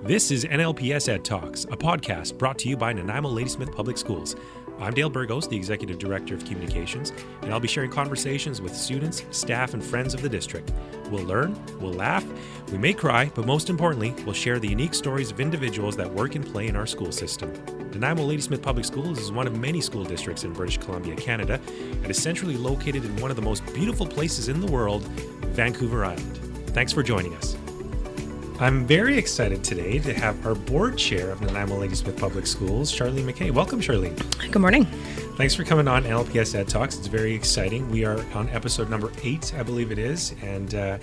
This is NLPS Ed Talks, a podcast brought to you by Nanaimo Ladysmith Public Schools. I'm Dale Burgos, the Executive Director of Communications, and I'll be sharing conversations with students, staff, and friends of the district. We'll learn, we'll laugh, we may cry, but most importantly, we'll share the unique stories of individuals that work and play in our school system. Nanaimo Ladysmith Public Schools is one of many school districts in British Columbia, Canada, and is centrally located in one of the most beautiful places in the world, Vancouver Island. Thanks for joining us. I'm very excited today to have our board chair of Nanaimo Ladysmith Public Schools, Charlene McKay. Welcome, Charlene. Good morning. Thanks for coming on NLPS Ed Talks. It's very exciting. We are on episode number 8, I believe it is, and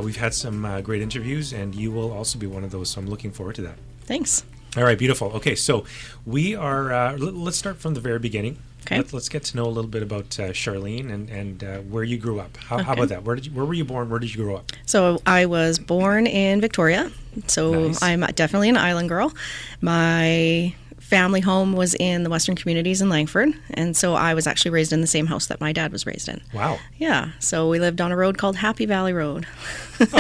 we've had some great interviews, and you will also be one of those, so I'm looking forward to that. Thanks. All right, beautiful. Okay, so we are, let's start from the very beginning. Okay. Let's get to know a little bit about Charlene and where you grew up. How about that? Where were you born? Where did you grow up? So I was born in Victoria. So nice. I'm definitely an island girl. My family home was in the Western Communities in Langford, and so I was actually raised in the same house that my dad was raised in. Wow. Yeah. So we lived on a road called Happy Valley Road. This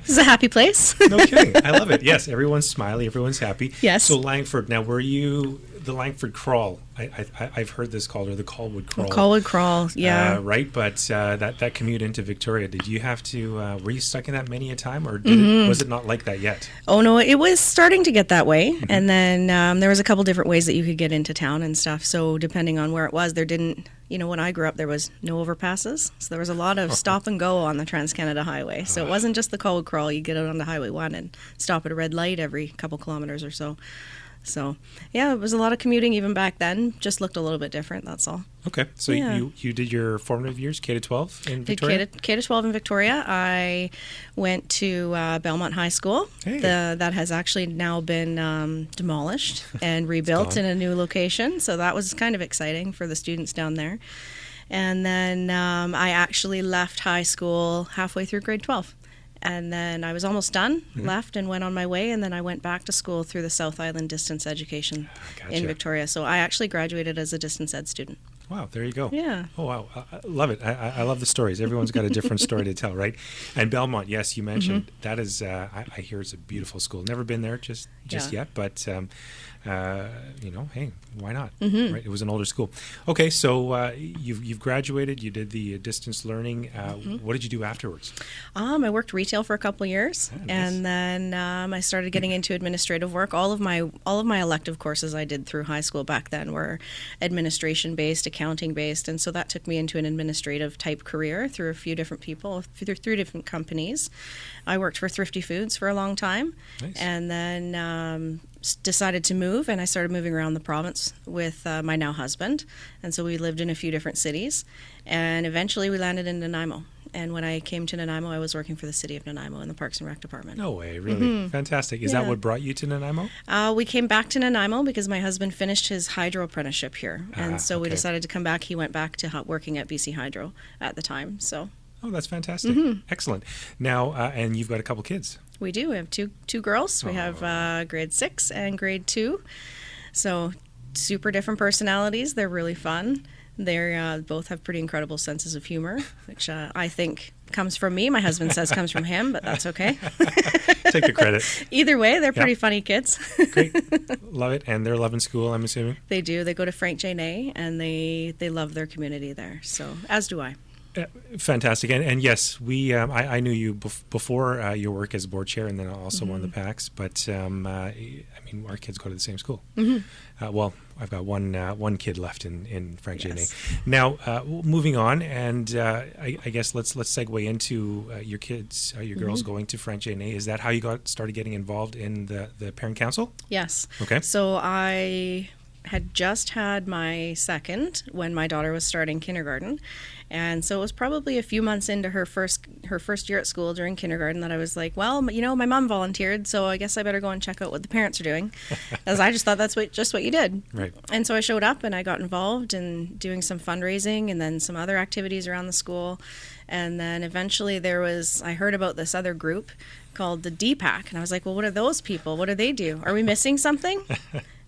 is a happy place. No kidding. I love it. Yes, everyone's smiley, everyone's happy. Yes. So Langford. Now, were you the Langford Crawl? I've heard this called, or the Colwood Crawl. Colwood Crawl, yeah. Right, but that commute into Victoria, did you have to, were you stuck in that many a time, or was it not like that yet? Oh, no, it was starting to get that way, and then there was a couple different ways that you could get into town and stuff, so depending on where it was, there didn't, when I grew up, there was no overpasses, so there was a lot of stop and go on the Trans-Canada Highway, so it wasn't just the Colwood Crawl, you get out on the Highway 1 and stop at a red light every couple kilometers or so. So, yeah, it was a lot of commuting even back then. Just looked a little bit different, that's all. Okay. So yeah. you did your formative years, K-12 in Victoria? K-12 in Victoria. I went to Belmont High School. Hey. That has actually now been demolished and rebuilt in a new location. So that was kind of exciting for the students down there. And then I actually left high school halfway through grade 12. And then I was almost done, left and went on my way, and then I went back to school through the South Island Distance Education in Victoria. So I actually graduated as a distance ed student. Wow, there you go. Yeah. Oh, wow. I love it. I love the stories. Everyone's got a different story to tell, right? And Belmont, yes, you mentioned, that is, I hear it's a beautiful school. Never been there just yet, but, hey, why not? Right? It was an older school. Okay, so you've graduated. You did the distance learning. What did you do afterwards? I worked retail for a couple of years, nice. And then I started getting into administrative work. All of my elective courses I did through high school back then were administration-based, accounting-based, and so that took me into an administrative type career through a few different people, through 3 different companies. I worked for Thrifty Foods for a long time, nice. And then decided to move, and I started moving around the province with my now husband, and so we lived in a few different cities, and eventually we landed in Nanaimo. And when I came to Nanaimo, I was working for the city of Nanaimo in the Parks and Rec department. No way, really? Fantastic. Is that what brought you to Nanaimo? We came back to Nanaimo because my husband finished his hydro apprenticeship here, and so we decided to come back. He went back to working at BC Hydro at the time. So. Oh, that's fantastic. Excellent. Now, and you've got a couple kids. We do. We have two girls. We have grade 6 and grade 2. So super different personalities. They're really fun. They both have pretty incredible senses of humor, which I think comes from me. My husband says comes from him, but that's okay. Take the credit. Either way, they're pretty funny kids. Great. Love it. And they're loving school, I'm assuming? They do. They go to Frank J. Ney, and they love their community there. So, as do I. Fantastic. And yes, I knew you before your work as board chair, and then also one of the PACs, but our kids go to the same school. Well, I've got one kid left in Frank J. Ney. Now, moving on, and I guess let's segue into your kids, your girls going to Frank J. Ney. Is that how you started getting involved in the parent council? Yes. Okay. So I had just had my second when my daughter was starting kindergarten, and so it was probably a few months into her first year at school during kindergarten that I was like, well, my mom volunteered, so I guess I better go and check out what the parents are doing, as I just thought that's just what you did. Right. And so I showed up and I got involved in doing some fundraising and then some other activities around the school, and then eventually I heard about this other group called the DPAC, and I was like, well, what are those people? What do they do? Are we missing something?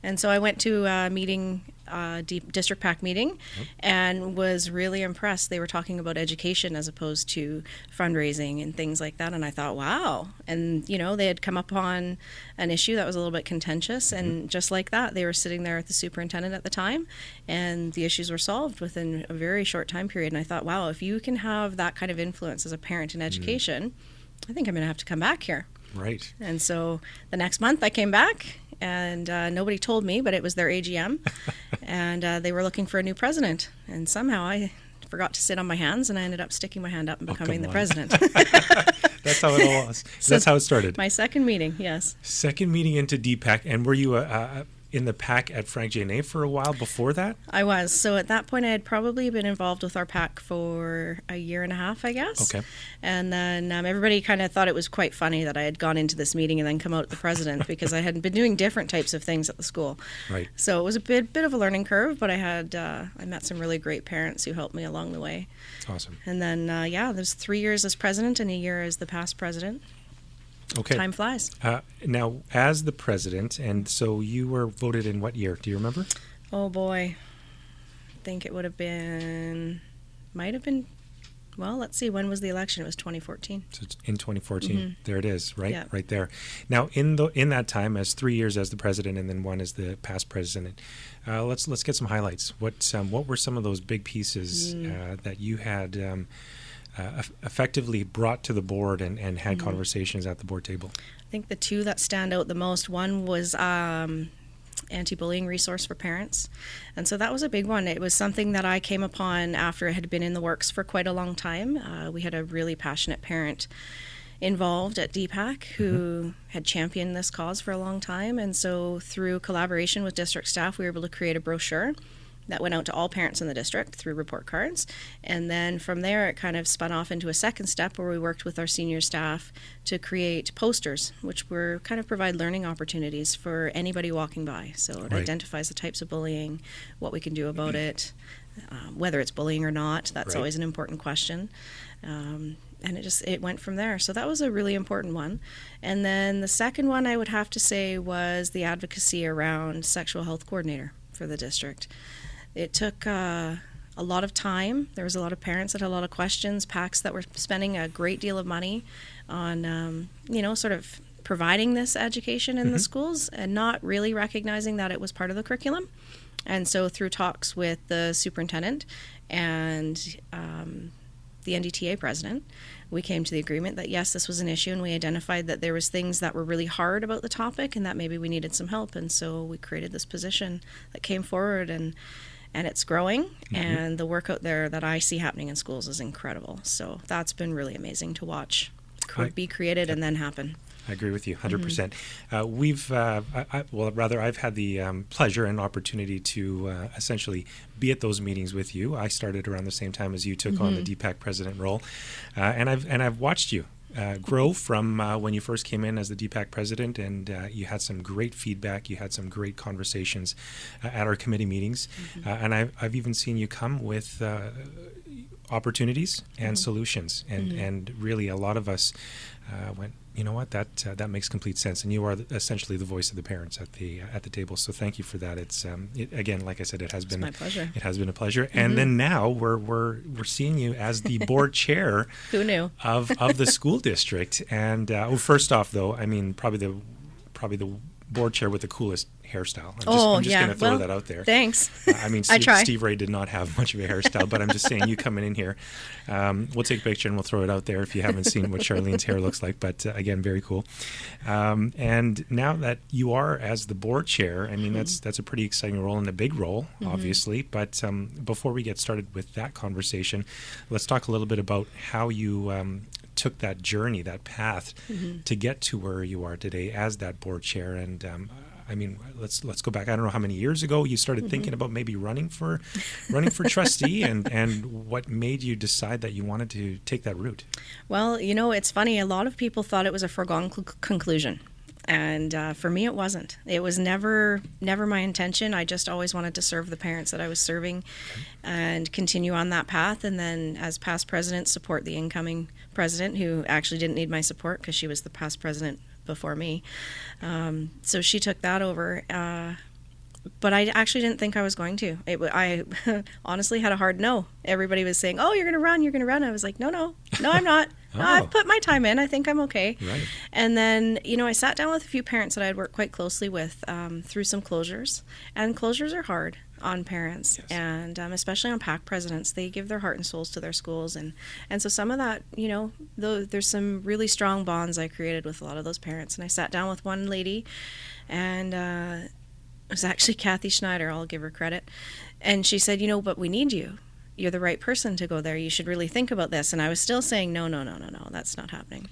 And so I went to a meeting district PAC meeting and was really impressed. They were talking about education as opposed to fundraising and things like that. And I thought, wow. And, they had come upon an issue that was a little bit contentious. And just like that, they were sitting there with the superintendent at the time, and the issues were solved within a very short time period. And I thought, wow, if you can have that kind of influence as a parent in education, I think I'm going to have to come back here. Right. And so the next month I came back, and nobody told me, but it was their AGM, and they were looking for a new president. And somehow I forgot to sit on my hands, and I ended up sticking my hand up and becoming the president. That's how it all was. So that's how it started. My second meeting, yes. Second meeting into DPAC. And were you in the PAC at Frank J. Ney for a while before that? I was. So at that point, I had probably been involved with our PAC for a year and a half, I guess. Okay. And then everybody kind of thought it was quite funny that I had gone into this meeting and then come out the president because I had been doing different types of things at the school. Right. So it was a bit of a learning curve, but I met some really great parents who helped me along the way. Awesome. And then, there's 3 years as president and a year as the past president. Okay. Time flies. Now, as the president, and so you were voted in what year? Do you remember? Oh, boy. I think it might have been, well, let's see, when was the election? It was 2014. So it's in 2014. There it is, right? Yeah. Right there. Now, in that time, as 3 years as the president and then one as the past president, let's get some highlights. What were some of those big pieces that you had effectively brought to the board and had conversations at the board table? I think the two that stand out the most, one was anti-bullying resource for parents. And so that was a big one. It was something that I came upon after it had been in the works for quite a long time. We had a really passionate parent involved at DPAC who had championed this cause for a long time. And so through collaboration with district staff, we were able to create a brochure that went out to all parents in the district through report cards. And then from there, it kind of spun off into a second step where we worked with our senior staff to create posters, which were kind of provide learning opportunities for anybody walking by. So it identifies the types of bullying, what we can do about it, whether it's bullying or not. That's always an important question. And it went from there. So that was a really important one. And then the second one I would have to say was the advocacy around sexual health coordinator for the district. It took a lot of time. There was a lot of parents that had a lot of questions, PACs that were spending a great deal of money on, sort of providing this education in the schools and not really recognizing that it was part of the curriculum. And so through talks with the superintendent and the NDTA president, we came to the agreement that yes, this was an issue, and we identified that there was things that were really hard about the topic and that maybe we needed some help. And so we created this position that came forward, and it's growing, and the work out there that I see happening in schools is incredible. So that's been really amazing to watch be created and then happen. I agree with you 100%. I've had the pleasure and opportunity to essentially be at those meetings with you. I started around the same time as you took on the DPAC president role, and I've watched you grow from when you first came in as the DPAC president, and you had some great feedback. You had some great conversations at our committee meetings, and I've even seen you come with opportunities and solutions, and really a lot of us went, you know what, that makes complete sense, and you are essentially the voice of the parents at the table. So thank you for that. It's again, like I said, it has been my pleasure. It has been a pleasure, and then now we're seeing you as the board chair. Who knew? of the school district. And first off, though, I mean, probably the board chair with the coolest hairstyle. I'm just going to throw that out there. Thanks. I mean, Steve Ray did not have much of a hairstyle, but I'm just saying, you coming in here, we'll take a picture and we'll throw it out there if you haven't seen what Charlene's hair looks like. But again, very cool. And now that you are as the board chair, I mean, that's a pretty exciting role and a big role, obviously. But before we get started with that conversation, let's talk a little bit about how you took that journey, that path to get to where you are today as that board chair. And I mean, let's go back. I don't know how many years ago you started thinking about maybe running for trustee, and what made you decide that you wanted to take that route? Well, it's funny. A lot of people thought it was a foregone conclusion. And for me, it wasn't. It was never my intention. I just always wanted to serve the parents that I was serving and continue on that path. And then as past president, support the incoming president, who actually didn't need my support because she was the past president before me. So she took that over. But I actually didn't think I was going to. I honestly had a hard no. Everybody was saying, "Oh, you're going to run, you're going to run." I was like, no, I'm not. Oh. No, I've put my time in. I think I'm okay. Right. And then, I sat down with a few parents that I'd worked quite closely with through some closures. And closures are hard on parents, Yes. and especially on PAC presidents. They give their heart and souls to their schools. And so some of that, there's some really strong bonds I created with a lot of those parents. And I sat down with one lady, and it was actually Kathy Schneider, I'll give her credit. And she said, but we need you. You're the right person to go there. You should really think about this. And I was still saying, no, that's not happening.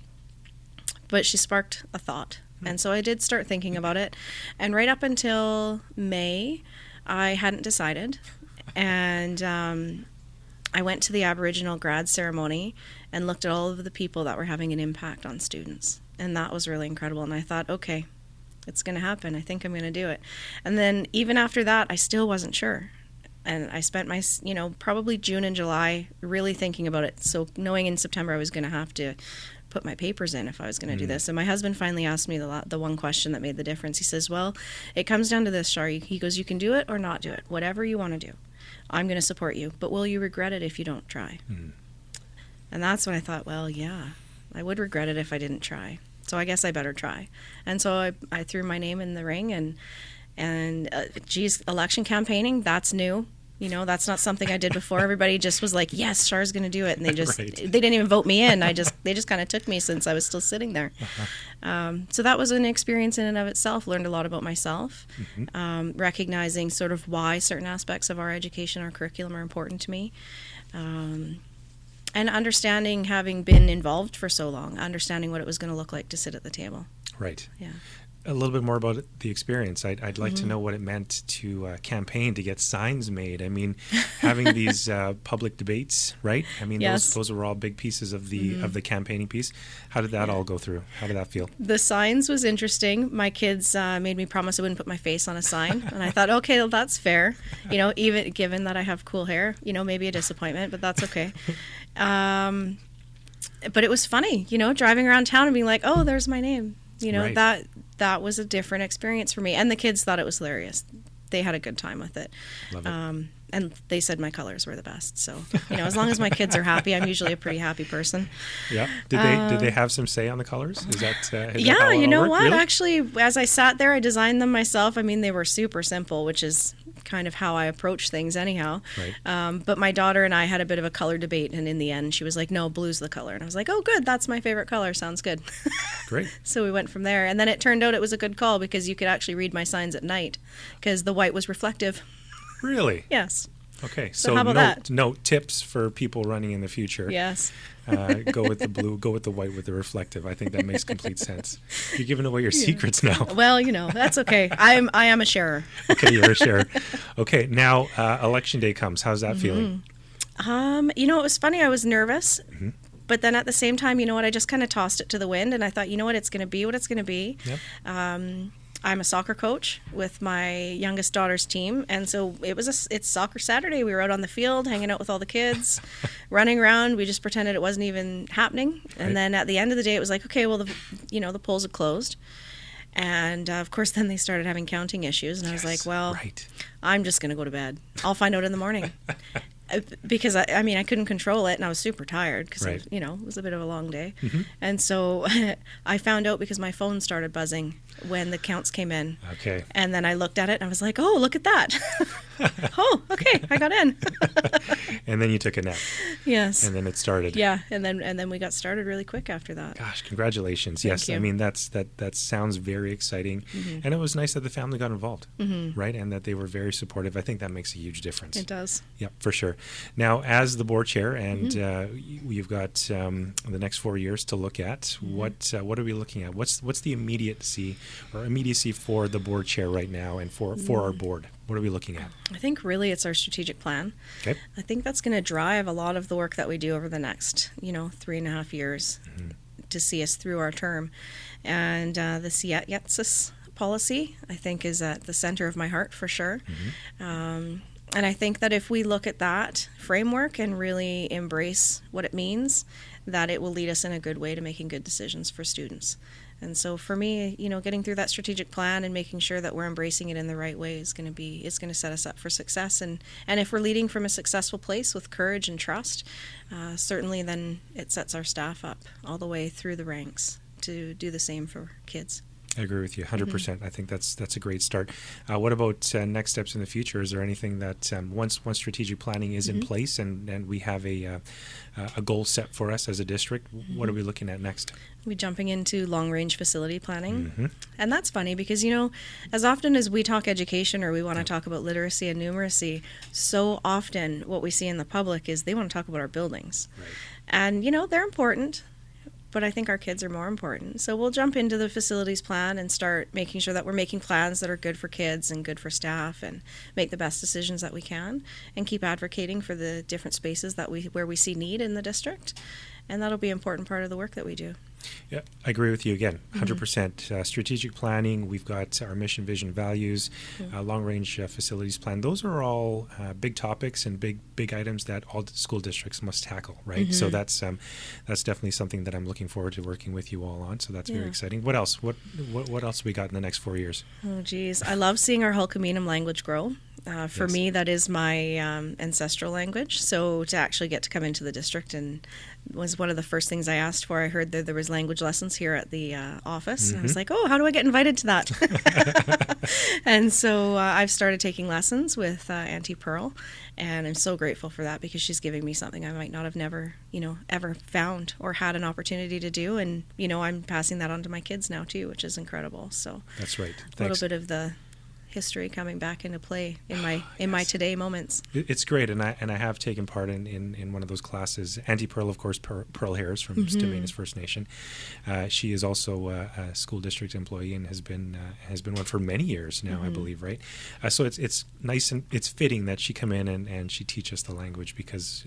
But she sparked a thought. And so I did start thinking about it. And right up until May, I hadn't decided. And I went to the Aboriginal grad ceremony and looked at all of the people that were having an impact on students. And that was really incredible. And I thought, okay, it's going to happen. I think I'm going to do it. And then even after that, I still wasn't sure. And I spent my, probably June and July really thinking about it. So knowing in September I was going to have to put my papers in if I was going to do this. And my husband finally asked me the one question that made the difference. He says, well, it comes down to this, Char. He goes, you can do it or not do it. Whatever you want to do. I'm going to support you. But will you regret it if you don't try? And that's when I thought, well, yeah, I would regret it if I didn't try. So I guess I better try. And so I threw my name in the ring, and election campaigning, that's new. That's not something I did before. Everybody just was like, yes, Char's going to do it. And they just, Right. They didn't even vote me in. They just kind of took me since I was still sitting there. So that was an experience in and of itself. Learned a lot about myself, recognizing sort of why certain aspects of our education, our curriculum are important to me. And understanding, having been involved for so long, understanding what it was going to look like to sit at the table. Right. Yeah. A little bit more about the experience. I'd like to know what it meant to campaign, to get signs made. I mean, having these public debates, right? I mean, Yes. those were all big pieces of the campaigning piece. How did that all go through? How did that feel? The signs was interesting. My kids made me promise I wouldn't put my face on a sign. And I thought, okay, well, that's fair. Even given that I have cool hair, maybe a disappointment, but that's okay. But it was funny, driving around town and being like, oh, there's my name. Right. That was a different experience for me. And the kids thought it was hilarious. They had a good time with it. Love it. And they said my colors were the best. So, as long as my kids are happy, I'm usually a pretty happy person. Yeah. Did they have some say on the colors? Is that Yeah, how it all worked? what? Really? Actually, as I sat there, I designed them myself. I mean, they were super simple, which is kind of how I approach things anyhow. Right. But my daughter and I had a bit of a color debate, and in the end, she was like, no, blue's the color. And I was like, oh, good, that's my favorite color. Sounds good. Great. So we went from there. And then it turned out it was a good call because you could actually read my signs at night because the white was reflective. Really? Yes. Okay. So how about that? No tips for people running in the future. Yes. Go with the blue, go with the white with the reflective. I think that makes complete sense. You're giving away your secrets now. Well, that's okay. I am a sharer. Okay, you're a sharer. Okay, now election day comes. How's that feeling? It was funny. I was nervous. But then at the same time, I just kind of tossed it to the wind, and I thought, it's going to be what it's going to be. Yep. I'm a soccer coach with my youngest daughter's team, and so it's soccer Saturday. We were out on the field hanging out with all the kids, running around. We just pretended it wasn't even happening. And Right. then at the end of the day, it was like, okay, well, the polls had closed. And of course, then they started having counting issues, and I was like, well, right. I'm just going to go to bed. I'll find out in the morning. Because I couldn't control it, and I was super tired because Right. it was a bit of a long day. And so I found out because my phone started buzzing when the counts came in. Okay. And then I looked at it and I was like, oh, look at that. Oh, okay, I got in. And then you took a nap, Yes. and then it started. Yeah, and then we got started really quick after that. Gosh, congratulations. Thank Yes, you. I mean, that sounds very exciting. And it was nice that the family got involved, right? And that they were very supportive. I think that makes a huge difference. It does. Yep, for sure. Now, as the board chair, and you've got the next 4 years to look at, what are we looking at? What's the immediacy for the board chair right now and for our board? What are we looking at? I think really it's our strategic plan. Okay. I think that's going to drive a lot of the work that we do over the next, 3.5 years to see us through our term. And the Sietsis policy, I think, is at the center of my heart for sure. And I think that if we look at that framework and really embrace what it means, that it will lead us in a good way to making good decisions for students. And so for me, getting through that strategic plan and making sure that we're embracing it in the right way is going to set us up for success. And if we're leading from a successful place with courage and trust, certainly then it sets our staff up all the way through the ranks to do the same for kids. I agree with you 100%. I think that's a great start. What about next steps in the future? Is there anything that once strategic planning is in place and we have a goal set for us as a district, what are we looking at next? We're jumping into long-range facility planning. And that's funny because, as often as we talk education or we want to talk about literacy and numeracy, so often what we see in the public is they want to talk about our buildings. Right. And, they're important, but I think our kids are more important. So we'll jump into the facilities plan and start making sure that we're making plans that are good for kids and good for staff and make the best decisions that we can and keep advocating for the different spaces where we see need in the district. And that'll be an important part of the work that we do. Yeah, I agree with you again, 100%. Strategic planning, we've got our mission, vision, values, long-range facilities plan. Those are all big topics and big items that all school districts must tackle, right? So that's definitely something that I'm looking forward to working with you all on. So that's very exciting. What else? What else we got in the next 4 years? Oh, geez. I love seeing our Hulkaminam language grow. For me, that is my ancestral language. So to actually get to come into the district and was one of the first things I asked for. I heard that there was language lessons here at the office. And I was like, oh, how do I get invited to that? And so I've started taking lessons with Auntie Pearl. And I'm so grateful for that because she's giving me something I might not have ever found or had an opportunity to do. And, I'm passing that on to my kids now, too, which is incredible. So that's right. Thanks. A little bit of the history coming back into play in my today moments. It's great, and I have taken part in one of those classes. Auntie Pearl, of course, Pearl Harris from Stemmington First Nation. She is also a school district employee and has been one for many years now, I believe, right? So it's nice and it's fitting that she come in and she teach us the language because,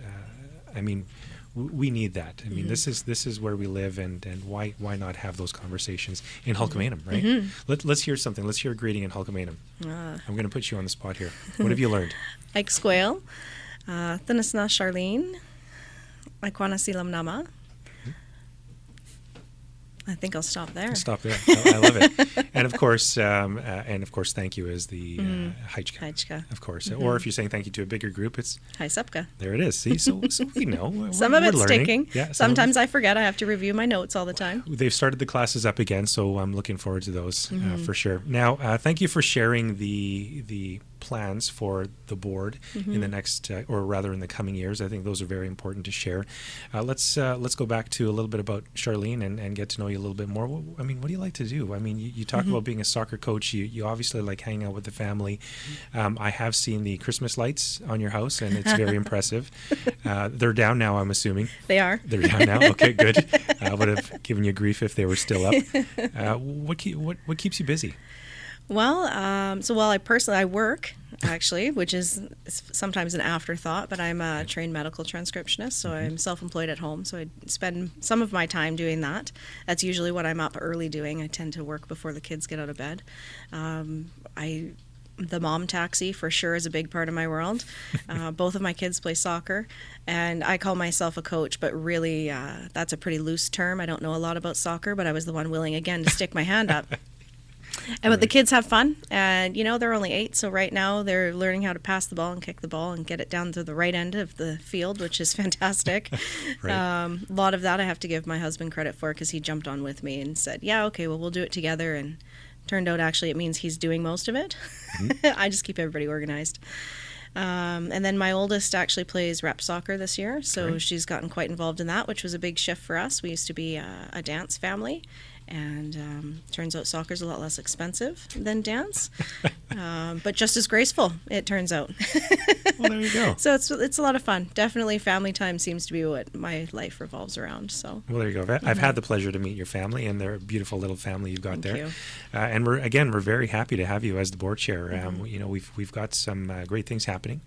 we need that. This is where we live, and why not have those conversations in Hulkaminam, right? Let's hear something. Let's hear a greeting in Hulkaminam. I'm going to put you on the spot here. What have you learned? Ike Squale, Thanasna Charlene, Ikwana Silam Nama. I think I'll stop there. Stop there. I love it. And of course, thank you is the Haichka. Of course. Or if you're saying thank you to a bigger group, it's Hi Sepka. There it is. See, so we know. Some of it's learning. sticking. Yeah, sometimes I forget. I have to review my notes all the time. They've started the classes up again, so I'm looking forward to those for sure. Now, thank you for sharing the plans for the board in the next, or rather in the coming years. I think those are very important to share. Let's go back to a little bit about Charlene and get to know you a little bit more. What do you like to do? You talk about being a soccer coach. You obviously like hanging out with the family. I have seen the Christmas lights on your house, and it's very impressive. They're down now, I'm assuming. They are. They're down now? Okay, good. I would have given you grief if they were still up. What keeps you busy? Well, I work, actually, which is sometimes an afterthought, but I'm a trained medical transcriptionist, so I'm self-employed at home, so I spend some of my time doing that. That's usually what I'm up early doing. I tend to work before the kids get out of bed. The mom taxi, for sure, is a big part of my world. Both of my kids play soccer, and I call myself a coach, but really that's a pretty loose term. I don't know a lot about soccer, but I was the one willing, again, to stick my hand up. But the kids have fun, and they're only 8, so right now they're learning how to pass the ball and kick the ball and get it down to the right end of the field, which is fantastic. Right. A lot of that I have to give my husband credit for because he jumped on with me and said, yeah, okay, well, we'll do it together, and turned out actually it means he's doing most of it. I just keep everybody organized. And then my oldest actually plays rep soccer this year, so she's gotten quite involved in that, which was a big shift for us. We used to be a dance family. And turns out soccer's a lot less expensive than dance, but just as graceful, it turns out. Well, there you go. So it's a lot of fun. Definitely family time seems to be what my life revolves around. So. Well, there you go. I've had the pleasure to meet your family, and they're a beautiful little family you've got there. Thank you. And we're very happy to have you as the board chair. We've got some great things happening.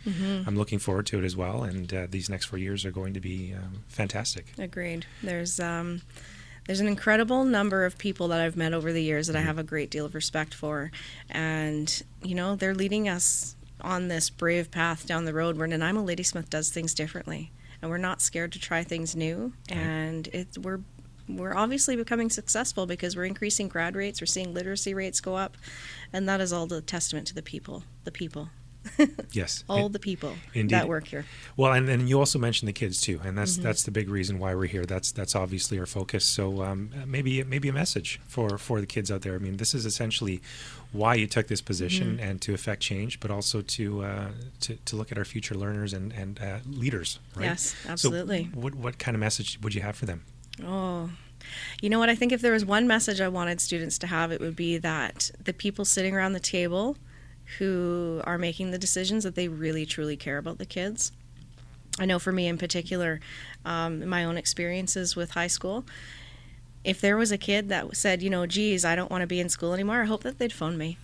I'm looking forward to it as well, and these next 4 years are going to be fantastic. Agreed. There's an incredible number of people that I've met over the years that I have a great deal of respect for. And, they're leading us on this brave path down the road where Nanaimo Ladysmith does things differently. And we're not scared to try things new. And we're we're obviously becoming successful because we're increasing grad rates, we're seeing literacy rates go up, and that is all the testament to the people. Yes. All the people Indeed. that work here. Well, and then you also mentioned the kids too, and that's the big reason why we're here. That's obviously our focus. So maybe a message for the kids out there. I mean, this is essentially why you took this position, and to affect change, but also to look at our future learners and leaders. Right? Yes, absolutely. So what kind of message would you have for them? Oh, you know what? I think if there was one message I wanted students to have, it would be that the people sitting around the table who are making the decisions, that they really truly care about the kids. I know for me in particular, my own experiences with high school, if there was a kid that said, geez, I don't want to be in school anymore, I hope that they'd phone me.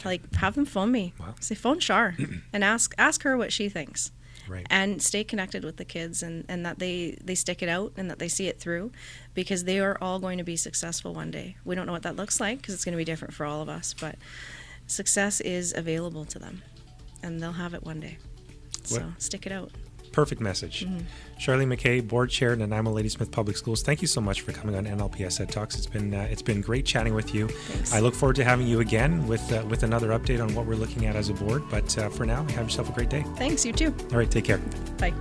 Like, have them phone me. Wow. Say, phone Char and ask her what she thinks. Right. And stay connected with the kids, and that they stick it out and that they see it through, because they are all going to be successful one day. We don't know what that looks like because it's going to be different for all of us, but success is available to them, and they'll have it one day. So stick it out. Perfect message. Charlene McKay, Board Chair at Nanaimo Ladysmith Public Schools. Thank you so much for coming on NLPS Ed Talks. It's been great chatting with you. Thanks. I look forward to having you again with another update on what we're looking at as a board. But for now, have yourself a great day. Thanks, you too. All right, take care. Bye.